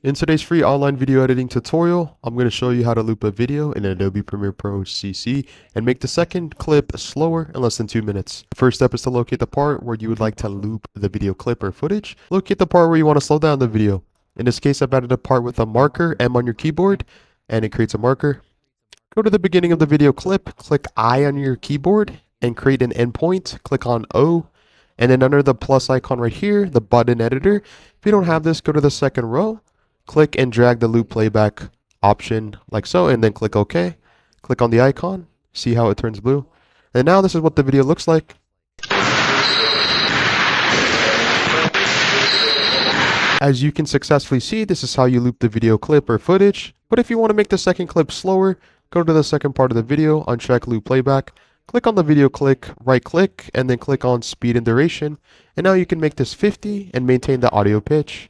In today's free online video editing tutorial, I'm going to show you how to loop a video in Adobe Premiere Pro CC and make the second clip slower in less than 2 minutes. The first step is to locate the part where you would like to loop the video clip or footage. Locate the part where you want to slow down the video. In this case, I've added a part with a marker, M on your keyboard, and it creates a marker. Go to the beginning of the video clip, click I on your keyboard, and create an endpoint. Click on O, and then under the plus icon right here, the button editor. If you don't have this, go to the second row. Click and drag the loop playback option like so, and then click OK. Click on the icon, see how it turns blue. And now this is what the video looks like. As you can successfully see, this is how you loop the video clip or footage. But if you want to make the second clip slower, go to the second part of the video, uncheck loop playback, click on the video click, right click, and then click on speed and duration. And now you can make this 50 and maintain the audio pitch.